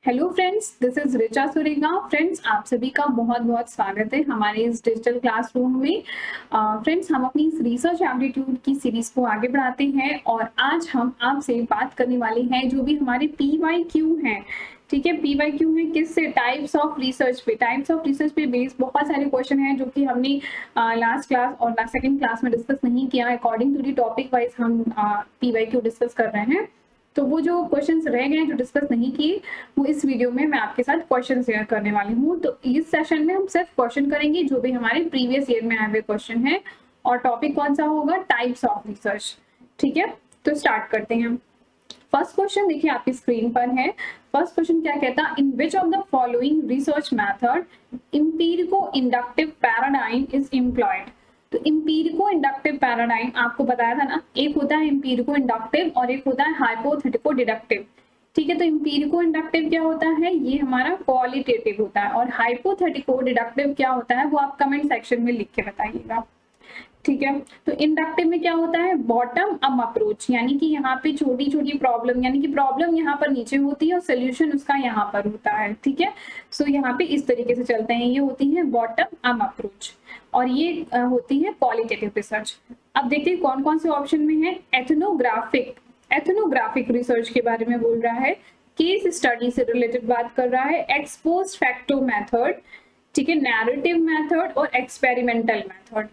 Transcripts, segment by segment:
Hello friends, this is Richa Surega. Friends, आप सभी का बहुत बहुत स्वागत है हमारे इस डिजिटल क्लासरूम में। फ्रेंड्स, हम अपनी इस रिसर्च एप्टीट्यूड की सीरीज को आगे बढ़ाते हैं और आज हम आपसे बात करने वाले हैं जो भी हमारे PYQ हैं। ठीक है, PYQ है किससे? टाइप्स ऑफ रिसर्च पे। टाइप्स ऑफ रिसर्च पे बेस्ड बहुत सारे क्वेश्चन हैं जो कि हमने लास्ट क्लास और सेकंड क्लास में डिस्कस नहीं किया। According to the topic wise हम PYQ डिस्कस कर रहे हैं। तो वो जो क्वेश्चंस रह गए जो डिस्कस नहीं किए, वो इस वीडियो में मैं आपके साथ क्वेश्चन शेयर करने वाली हूँ। तो इस सेशन में हम सिर्फ क्वेश्चन करेंगे जो भी हमारे प्रीवियस ईयर में आए हुए क्वेश्चन है। और टॉपिक कौन सा होगा? Types of research. ठीक है, तो स्टार्ट करते हैं। फर्स्ट क्वेश्चन देखिए आपकी स्क्रीन पर है। फर्स्ट क्वेश्चन क्या कहता? In which of the following research method empirico inductive paradigm is employed. तो एम्पिरिको इंडक्टिव पैराडाइम आपको बताया था ना, एक होता है एम्पिरिको इंडक्टिव और एक होता है हाइपोथेटिको डिडक्टिव। ठीक है, तो एम्पिरिको इंडक्टिव क्या होता है? ये हमारा क्वालिटेटिव होता है। और हाइपोथेटिको डिडक्टिव क्या होता है वो आप कमेंट सेक्शन में लिख के बताइएगा। ठीक है, तो इंडक्टिव में क्या होता है? बॉटम अप अप्रोच, यानी कि यहाँ पे छोटी छोटी प्रॉब्लम, यानी कि प्रॉब्लम यहाँ पर नीचे होती है और सोल्यूशन उसका यहाँ पर होता है। ठीक है, सो यहाँ पे इस तरीके से चलते हैं। ये होती है बॉटम अप अप्रोच और ये होती है क्वालिटेटिव रिसर्च। अब देखते हैं कौन कौन से ऑप्शन में है। एथनोग्राफिक रिसर्च के बारे में बोल रहा है, केस स्टडी से रिलेटेड बात कर रहा है, एक्सपोज फैक्टो मेथड, ठीक है, नैरेटिव मेथड और एक्सपेरिमेंटल मेथड।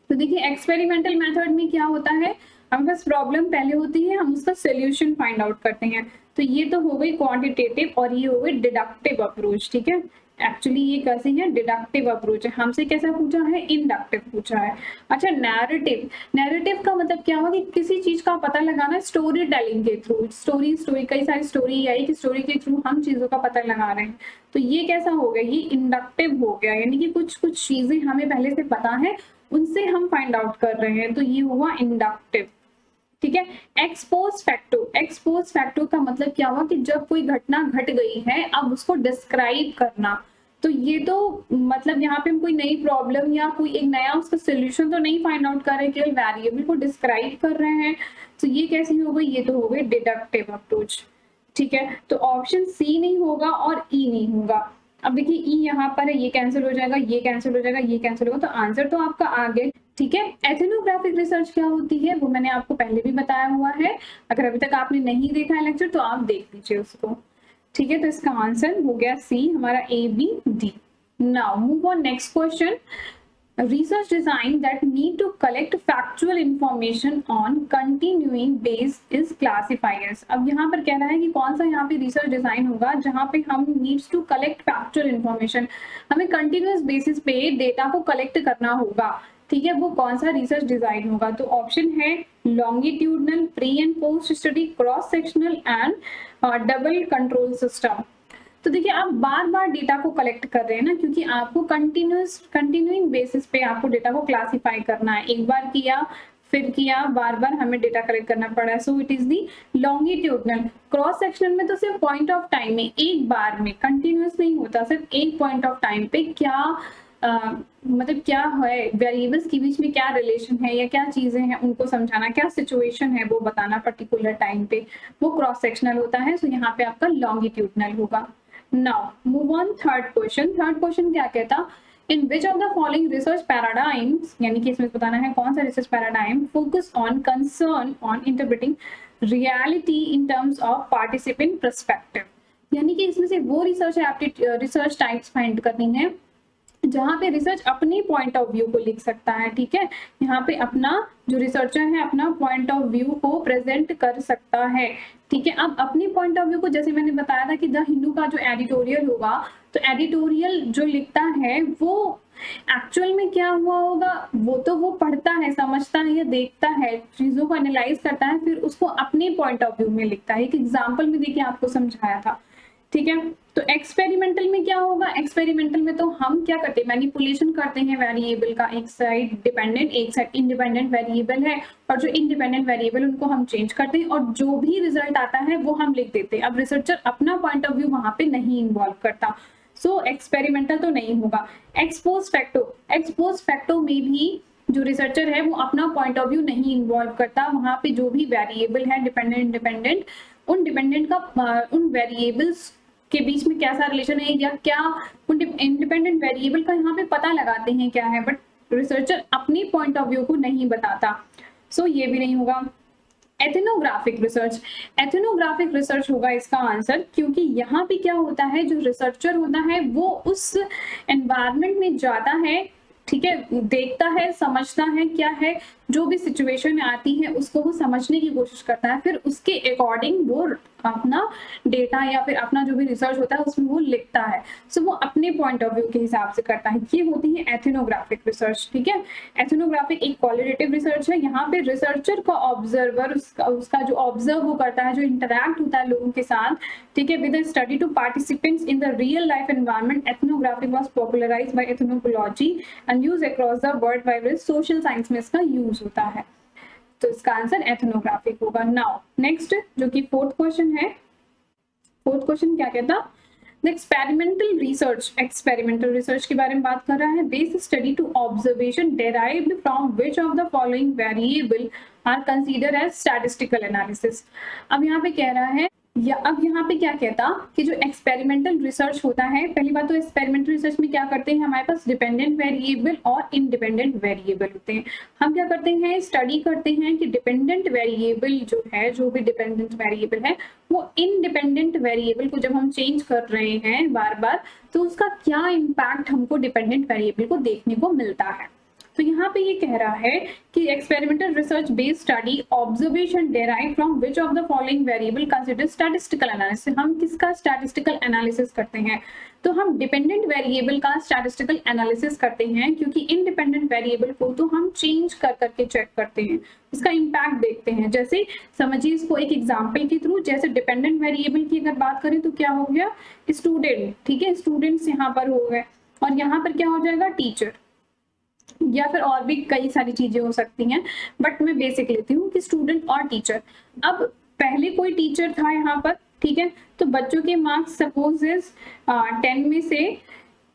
तो देखिए एक्सपेरिमेंटल मेथड में क्या होता है, हमारे पास प्रॉब्लम पहले होती है, हम उसका सोल्यूशन फाइंड आउट करते हैं। तो ये तो हो गई क्वांटिटेटिव और ये हो गई डिडक्टिव अप्रोच। ठीक है, एक्चुअली ये कैसे है? डिडक्टिव अप्रोच है। हमसे कैसा पूछा है? इंडक्टिव पूछा है। अच्छा, नैरेटिव का मतलब क्या हुआ कि किसी चीज का पता लगाना स्टोरी टेलिंग के थ्रू। स्टोरी कई सारी स्टोरी आई कि स्टोरी के थ्रू हम चीजों का पता लगा रहे हैं। तो ये कैसा हो गया? ये इंडक्टिव हो गया, यानी कि कुछ चीजें हमें पहले से पता है, उनसे हम फाइंड आउट कर रहे हैं। तो ये हुआ इंडक्टिव। ठीक है, एक्सपोज फैक्टो का मतलब क्या हुआ कि जब कोई घटना घट गई है, अब उसको डिस्क्राइब करना। तो ये तो मतलब यहाँ पे हम कोई नई प्रॉब्लम या कोई एक नया उसका सोल्यूशन तो नहीं फाइंड आउट कर रहे, केवल वेरिएबल को डिस्क्राइब कर रहे हैं। तो ये कैसी हो गई? ये तो हो गई डिडक्टिव अप्रोच। ठीक है, तो ऑप्शन सी नहीं होगा और ई नहीं होगा। अब देखिए ई यहाँ पर है, ये कैंसिल हो जाएगा, ये कैंसिल हो जाएगा, ये कैंसिल होगा, तो आंसर तो आपका आ गया। ठीक है, एथनोग्राफिक रिसर्च क्या होती है वो मैंने आपको पहले भी बताया हुआ है। अगर अभी तक आपने नहीं देखा है लेक्चर तो आप देख लीजिए उसको। ठीक है, तो इसका आंसर हो गया सी हमारा, A B D। Now move on next question. Research design that need to collect factual information on continuing base is classified as। अब यहाँ पर कह रहा है कि कौन सा यहाँ पे रिसर्च डिजाइन होगा जहाँ पे हम needs to collect factual information, हमें कंटिन्यूस बेसिस पे डेटा को कलेक्ट करना होगा। ठीक है, वो कौन सा रिसर्च डिजाइन होगा? तो ऑप्शन है longitudinal, pre and post study, cross sectional and double control system. तो देखिए आप बार बार डेटा को कलेक्ट कर रहे हैं ना, क्योंकि आपको कंटिन्यूइंग बेसिस पे आपको डेटा को क्लासिफाई करना है। एक बार किया, फिर किया, बार बार हमें डेटा कलेक्ट करना पड़ा है। So it is the longitudinal. Cross sectional में तो सिर्फ पॉइंट ऑफ टाइम में, एक बार में, कंटिन्यूस नहीं होता, सिर्फ एक पॉइंट ऑफ टाइम पे क्या मतलब क्या है, वेरिएबल्स के बीच में क्या रिलेशन है या क्या चीजें हैं उनको समझाना, क्या सिचुएशन है वो बताना पर्टिकुलर टाइम पे, वो क्रॉस सेक्शनल होता है। सो यहाँ पे आपका लॉन्गिट्यूडनल होगा। Now move on third question. Third question क्या कहता? In which of the following research paradigms, यानी कि इसमें बताना है कौन सा research paradigm focus on concern on interpreting reality in terms of participant perspective. यानी कि इसमें से वो रिसर्च टाइप्स फाइंड करनी है जहां पे रिसर्च अपनी पॉइंट ऑफ व्यू को लिख सकता है। ठीक है, यहाँ पे अपना जो रिसर्चर है अपना पॉइंट ऑफ व्यू को प्रेजेंट कर सकता है। ठीक है, अब अपनी पॉइंट ऑफ व्यू को जैसे मैंने बताया था कि द हिंदू का जो एडिटोरियल होगा, तो एडिटोरियल जो लिखता है वो एक्चुअल में क्या हुआ होगा वो तो वो पढ़ता है, समझता है या देखता है, चीजों को एनालाइज करता है, फिर उसको अपने पॉइंट ऑफ व्यू में लिखता है। एक एग्जाम्पल में देखिए आपको समझाया था। ठीक है, तो एक्सपेरिमेंटल में क्या होगा? एक्सपेरिमेंटल में तो हम क्या करते हैं? मैनिपुलेशन करते हैं वेरिएबल का, एक साइड डिपेंडेंट एक साइड इंडिपेंडेंट वेरिएबल है, और जो इंडिपेंडेंट वेरिएबल उनको हम चेंज करते हैं और जो भी रिजल्ट आता है वो हम लिख देते हैं। अब रिसर्चर अपना पॉइंट ऑफ व्यू वहां पे नहीं इन्वॉल्व करता। सो एक्सपेरिमेंटल तो नहीं होगा। एक्सपोज फैक्टो में भी जो रिसर्चर है वो अपना पॉइंट ऑफ व्यू नहीं इन्वॉल्व करता, वहां पे जो भी वेरिएबल है डिपेंडेंट इंडिपेंडेंट, उन वेरिएबल्स के बीच में कैसा रिलेशन है या क्या इंडिपेंडेंट वेरिएबल का यहाँ पे पता लगाते हैं क्या है, बट रिसर्चर अपनी पॉइंट ऑफ व्यू को नहीं बताता, सो ये भी नहीं होगा। एथनोग्राफिक रिसर्च, एथनोग्राफिक रिसर्च होगा इसका आंसर, क्योंकि यहाँ पे क्या होता है, जो रिसर्चर होता है वो उस एनवायरनमेंट में जाता है, ठीक है, देखता है, समझता है क्या है, जो भी सिचुएशन आती है उसको वो समझने की कोशिश करता है, फिर उसके अकॉर्डिंग वो अपना डेटा या फिर अपना जो भी रिसर्च होता है उसमें वो लिखता है। सो वो अपने पॉइंट ऑफ व्यू के हिसाब से करता है। ये होती है एथनोग्राफिक रिसर्च, ठीक है। एथनोग्राफिक एक क्वालिटेटिव रिसर्च है, यहाँ पे रिसर्चर का ऑब्जर्वर, उसका जो ऑब्जर्व वो करता है, जो इंटरैक्ट होता है लोगों के साथ, ठीक है, with study to participants in the real life environment. Ethnographic was popularised by ethnology and used across the world wide. Social science में इसका यूज होता है, तो इसका आंसर एथनोग्राफिक होगा। नाउ नेक्स्ट जो कि फोर्थ क्वेश्चन है, फोर्थ क्वेश्चन क्या कहता, the experimental research, experimental research के बारे में बात कर रहा है। Based study to observation derived from which of the following variable are consider as statistical analysis. अब यहाँ पे कह रहा है, या अब यहाँ पे क्या कहता कि जो एक्सपेरिमेंटल रिसर्च होता है, पहली बात तो एक्सपेरिमेंटल रिसर्च में क्या करते हैं, हमारे पास डिपेंडेंट वेरिएबल और इंडिपेंडेंट वेरिएबल होते हैं। हम क्या करते हैं, स्टडी करते हैं कि डिपेंडेंट वेरिएबल जो है, जो भी डिपेंडेंट वेरिएबल है, वो इंडिपेंडेंट वेरिएबल को जब हम चेंज कर रहे हैं बार बार, तो उसका क्या इम्पैक्ट हमको डिपेंडेंट वेरिएबल को देखने को मिलता है। तो यहाँ पे ये कह रहा है कि experimental research based study observation derive from which of the following variable consider statistical analysis. हम किसका स्टैटिस्टिकल एनालिसिस करते हैं, तो हम डिपेंडेंट वेरिएबल का स्टैटिस्टिकल एनालिसिस करते हैं, क्योंकि इंडिपेंडेंट वेरिएबल को तो हम चेंज कर करके चेक करते हैं, इसका इम्पैक्ट देखते हैं। जैसे समझिए इसको एक एग्जाम्पल के थ्रू, जैसे डिपेंडेंट वेरिएबल की अगर बात करें तो क्या हो गया, स्टूडेंट, ठीक है, स्टूडेंट्स यहाँ पर हो गए, और यहाँ पर क्या हो जाएगा, टीचर, या फिर और भी कई सारी चीजें हो सकती हैं, बट मैं बेसिक लेती हूँ कि स्टूडेंट और टीचर। अब पहले कोई टीचर था यहाँ पर, ठीक है, तो बच्चों के मार्क्स सपोज इज 10 में से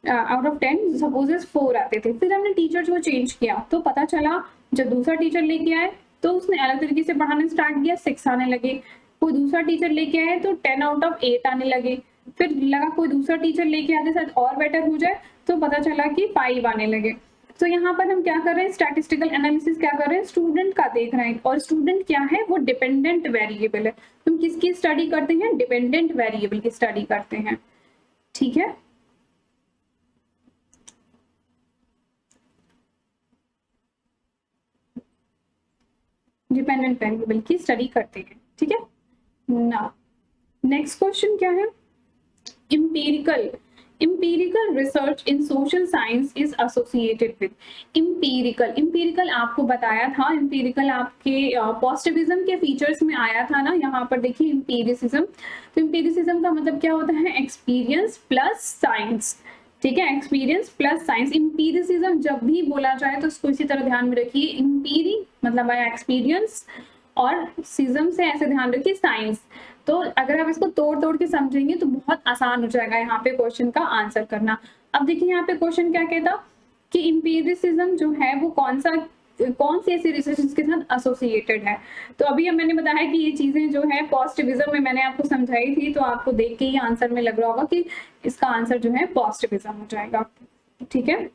आउट ऑफ 10 सपोज इज 4 आते थे। फिर हमने टीचर को चेंज किया, तो पता चला जब दूसरा टीचर लेके आए तो उसने अलग तरीके से पढ़ाना स्टार्ट किया, 6 आने लगे। कोई दूसरा टीचर लेके आए तो 10 आउट ऑफ 8 आने लगे। फिर लगा कोई दूसरा टीचर लेके आते शायद और बेटर हो जाए, तो पता चला कि 5 आने लगे। तो यहाँ पर हम क्या कर रहे हैं, स्टैटिस्टिकल एनालिसिस क्या कर रहे हैं, स्टूडेंट का देख रहे हैं, और स्टूडेंट क्या है, वो डिपेंडेंट वेरिएबल है। तुम किसकी स्टडी करते हैं, डिपेंडेंट वेरिएबल की स्टडी करते हैं, ठीक है। डिपेंडेंट वेरिएबल की स्टडी करते हैं, ठीक है ना। नेक्स्ट क्वेश्चन क्या है, empirical research in social science is associated with empirical आपको बताया था, empirical आपके positivism के फीचर्स में आया था ना। यहाँ पर देखिए empiricism, तो empiricism का मतलब क्या होता है, एक्सपीरियंस प्लस साइंस, ठीक है, एक्सपीरियंस प्लस साइंस। empiricism जब भी बोला जाए तो उसको इसी तरह ध्यान में रखिए, empiri मतलब आया एक्सपीरियंस, और सिज्म से ऐसे ध्यान रखिए साइंस। तो अगर आप इसको तोड़ तोड़ के समझेंगे तो बहुत आसान हो जाएगा यहाँ पे क्वेश्चन का आंसर करना। अब देखिए यहाँ पे क्वेश्चन क्या कहता कि इंपीरिसिज्म जो है वो कौन सी ऐसी रिसर्च के साथ एसोसिएटेड है। तो अभी मैंने बताया कि ये चीजें जो है पॉजिटिविज्म में मैंने आपको समझाई थी, तो आपको देख के ही आंसर में लग रहा होगा कि इसका आंसर जो है पॉजिटिविज्म हो जाएगा, ठीक है।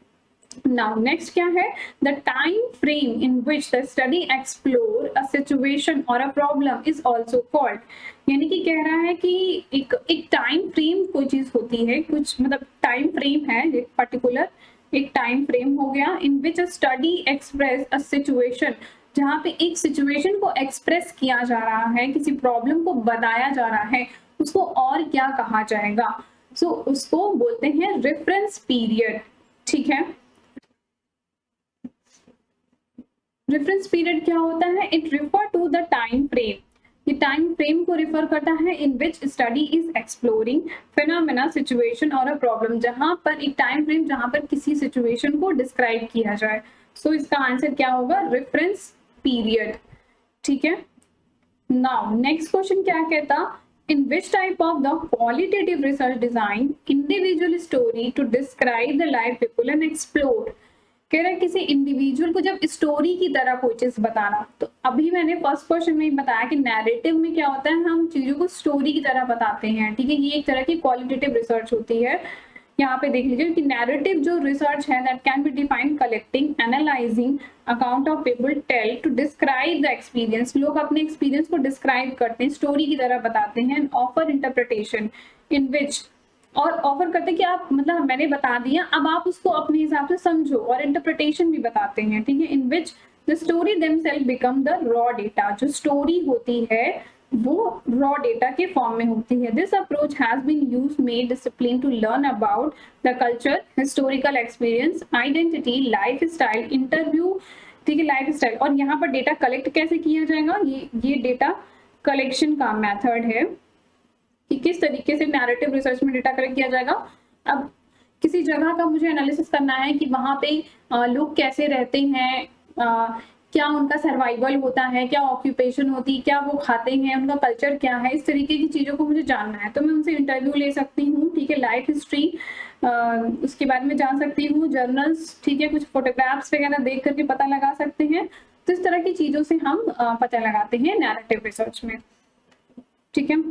Now next क्या है, the time frame in which the study explore a situation or a problem is also called। यानी कि कह रहा है कि एक टाइम फ्रेम कोई चीज होती है, कुछ मतलब टाइम फ्रेम है, एक पर्टिकुलर एक टाइम फ्रेम हो गया, in which a study express a situation, जहाँ पे एक सिचुएशन को एक्सप्रेस किया जा रहा है, किसी प्रॉब्लम को बताया जा रहा है, उसको और क्या कहा जाएगा, सो उसको बोलते हैं रेफरेंस पीरियड, ठीक है। रेफरेंस पीरियड क्या होता है, it refer to the time frame, ये टाइम फ्रेम को रिफर करता है in which study is exploring phenomena, situation और अ प्रॉब्लम, जहां पर एक टाइम फ्रेम जहां पर किसी सिचुएशन को डिस्क्राइब किया जाए। सो इसका आंसर क्या होगा, रेफरेंस पीरियड, ठीक है। नाउ नेक्स्ट क्वेश्चन क्या कहता, in which type of the qualitative research design individual story to describe the life people and explore। कह रहा है किसी इंडिविजुअल को जब स्टोरी की तरह कोई चीज बताना, तो अभी मैंने फर्स्ट क्वेश्चन में बताया कि नैरेटिव में क्या होता है, हम चीजों को स्टोरी की तरह बताते हैं, ठीक है। ये एक तरह की क्वालिटेटिव रिसर्च होती है। यहाँ पे देख लीजिए कि नैरेटिव जो रिसर्च है that can be defined collecting analysing account of people tell to describe the experience. लोग अपने एक्सपीरियंस को डिस्क्राइब करते हैं, स्टोरी की तरह बताते हैं। ऑफर इंटरप्रिटेशन इन विच, और ऑफर करते कि आप मतलब मैंने बता दिया, अब आप उसको अपने हिसाब से समझो, और इंटरप्रिटेशन भी बताते हैं, ठीक है। In which the story themselves become the raw data. जो स्टोरी होती है वो रॉ डेटा के फॉर्म में होती है। This approach has been use made discipline to learn about the culture, historical experience, identity, life style, interview, ठीक है, लाइफ स्टाइल। और यहाँ पर डेटा कलेक्ट कैसे किया जाएगा, ये डेटा कलेक्शन का मेथड है कि किस तरीके से नैरेटिव रिसर्च में डेटा कलेक्ट किया जाएगा। अब किसी जगह का मुझे एनालिसिस करना है कि वहां पे लोग कैसे रहते हैं, क्या उनका सर्वाइवल होता है, क्या ऑक्यूपेशन होती है, क्या वो खाते हैं, उनका कल्चर क्या है, इस तरीके की चीजों को मुझे जानना है, तो मैं उनसे इंटरव्यू ले सकती हूँ, ठीक है। लाइफ हिस्ट्री उसके बारे में जान सकती हूँ, जर्नल्स, ठीक है, कुछ फोटोग्राफ्स वगैरह देख करके पता लगा सकते हैं। तो इस तरह की चीजों से हम पता लगाते हैं नैरेटिव रिसर्च में, ठीक है।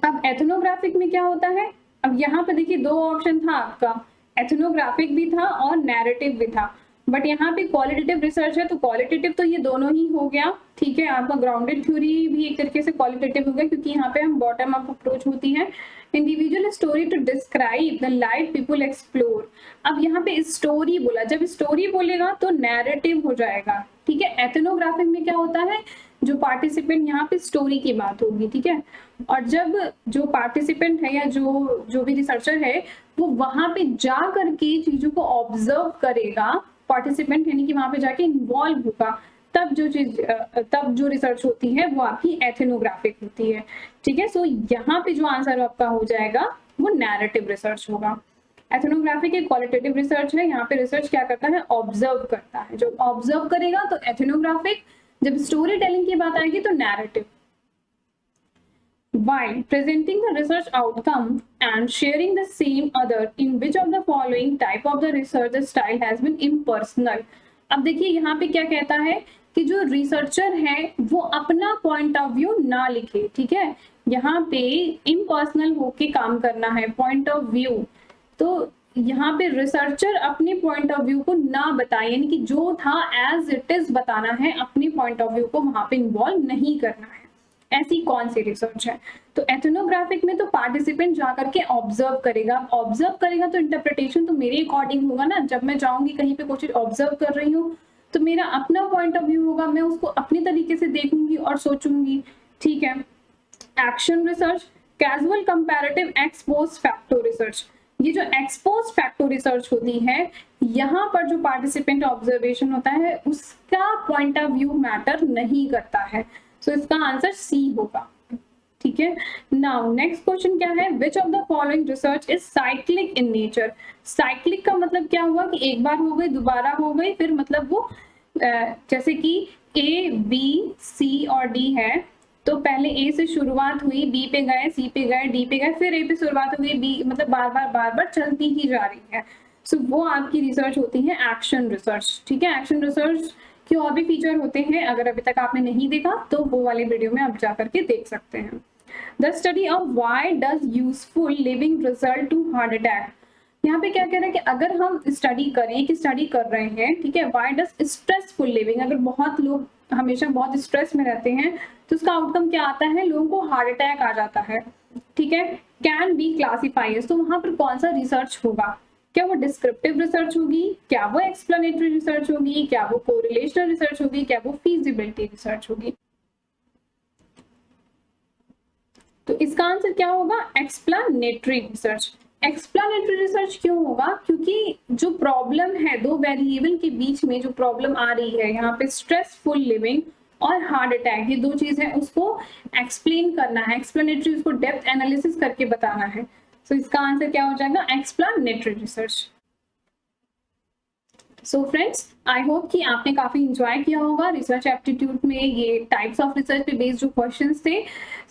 अब एथनोग्राफिक में क्या होता है, अब यहाँ पे देखिए दो ऑप्शन था आपका, एथनोग्राफिक भी था और नैरेटिव भी था, बट यहाँ पे क्वालिटेटिव रिसर्च है, तो क्वालिटेटिव तो ये दोनों ही हो गया, ठीक है। आपका ग्राउंडेड थ्योरी भी एक तरीके से क्वालिटेटिव हो गया, क्योंकि यहाँ पे हम बॉटम अप अप्रोच होती है। Individual story to describe the life people explore. अब यहाँ पे स्टोरी बोला, जब स्टोरी बोलेगा तो नैरेटिव हो जाएगा, ठीक है। एथनोग्राफिक में क्या होता है, जो पार्टिसिपेंट, यहाँ पे स्टोरी की बात होगी, ठीक है। और जब जो पार्टिसिपेंट है या जो भी रिसर्चर है वो वहां पे जा करके चीजों को ऑब्जर्व करेगा, पार्टिसिपेंट यानी कि वहां पे जाके इन्वॉल्व होगा, तब जो रिसर्च होती है वो आपकी एथनोग्राफिक होती है, ठीक है। सो यहाँ पे जो आंसर आपका हो जाएगा वो नैरेटिव रिसर्च होगा। एथनोग्राफिक एक क्वालिटेटिव रिसर्च है, यहाँ पे रिसर्च क्या करता है, ऑब्जर्व करता है। जो ऑब्जर्व करेगा तो एथनोग्राफिक, जब स्टोरी टेलिंग की बात आएगी तो narrative. While presenting the research outcome and sharing the same other, in which of the following type of the research style has been impersonal? अब देखिए यहाँ पे क्या कहता है कि जो रिसर्चर है वो अपना पॉइंट ऑफ व्यू ना लिखे, ठीक है। यहाँ पे इम्पर्सनल होके काम करना है, पॉइंट ऑफ व्यू, तो यहाँ पे रिसर्चर अपने पॉइंट ऑफ व्यू को ना बताए, यानी कि जो था एज इट इज बताना है, अपने पॉइंट ऑफ व्यू को वहां पे इन्वॉल्व नहीं करना है। ऐसी कौन सी रिसर्च है, तो एथनोग्राफिक में तो पार्टिसिपेंट जाकर के ऑब्जर्व करेगा, ऑब्जर्व करेगा तो इंटरप्रिटेशन तो मेरे अकॉर्डिंग होगा ना। जब मैं जाऊंगी कहीं पे कुछ ऑब्जर्व कर रही हूँ तो मेरा अपना पॉइंट ऑफ व्यू होगा, मैं उसको अपनी तरीके से देखूंगी और सोचूंगी, ठीक है। Action research, casual comparative x post facto research. ये जो एक्स पोस्ट फैक्टो रिसर्च होती है, यहाँ पर जो पार्टिसिपेंट ऑब्जर्वेशन होता है उसका पॉइंट ऑफ व्यू मैटर नहीं करता है, तो इसका आंसर सी होगा, ठीक है। नाउ नेक्स्ट क्वेश्चन क्या है, विच of the following research is cyclic in nature. Cyclic का मतलब क्या हुआ कि एक बार हो गई, दोबारा हो गई, फिर मतलब वो जैसे कि ए बी सी और डी है, तो पहले ए से शुरुआत हुई, बी पे गए, सी पे गए, डी पे गए, फिर ए पे शुरुआत हो गई, बी, मतलब बार बार चलती ही जा रही है। सो वो आपकी रिसर्च होती है एक्शन रिसर्च, ठीक है। एक्शन रिसर्च के और भी फीचर होते हैं, अगर अभी तक आपने नहीं देखा तो वो वाले वीडियो में आप जा करके देख सकते हैं। The study of why does useful living result to heart attack. यहाँ पे क्या कह रहे हैं कि अगर हम स्टडी करें, कि स्टडी कर रहे हैं, ठीक है, व्हाई डज स्ट्रेसफुल लिविंग, अगर बहुत लोग हमेशा बहुत स्ट्रेस में रहते हैं तो उसका आउटकम क्या आता है, लोगों को हार्ट अटैक आ जाता है, ठीक है। कैन बी क्लासिफाइड, तो वहां पर कौन सा रिसर्च होगा, क्या वो डिस्क्रिप्टिव रिसर्च होगी, क्या वो एक्सप्लेनेटरी रिसर्च होगी, क्या वो कोरिलेशनल रिसर्च होगी, क्या वो फीजिबिलिटी रिसर्च होगी। तो इसका आंसर क्या होगा, एक्सप्लेनेटरी रिसर्च। एक्सप्लेनेटरी रिसर्च क्यों होगा, क्योंकि जो प्रॉब्लम है, दो वेरिएबल के बीच में जो प्रॉब्लम आ रही है यहाँ पे, स्ट्रेसफुल लिविंग और हार्ट अटैक, ये दो चीज है, उसको एक्सप्लेन करना है, एक्सप्लेनेटरी, उसको डेप्थ एनालिसिस करके बताना है। तो इसका आंसर क्या हो जाएगा, explanatory research. So friends, I hope कि आपने काफी इंजॉय किया होगा रिसर्च एप्टीट्यूड में ये टाइप्स ऑफ रिसर्च पे बेस्ड जो क्वेश्चंस थे।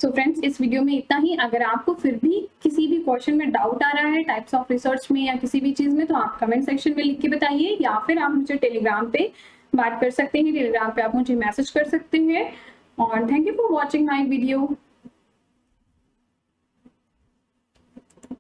सो फ्रेंड्स, इस वीडियो में इतना ही। अगर आपको फिर भी किसी भी क्वेश्चन में डाउट आ रहा है टाइप्स ऑफ रिसर्च में या किसी भी चीज में, तो आप कमेंट सेक्शन में लिख के बताइए, या फिर आप मुझे टेलीग्राम पे बात कर सकते हैं। टेलीग्राम पे आप मुझे मैसेज कर सकते हैं। और thank you for watching my video.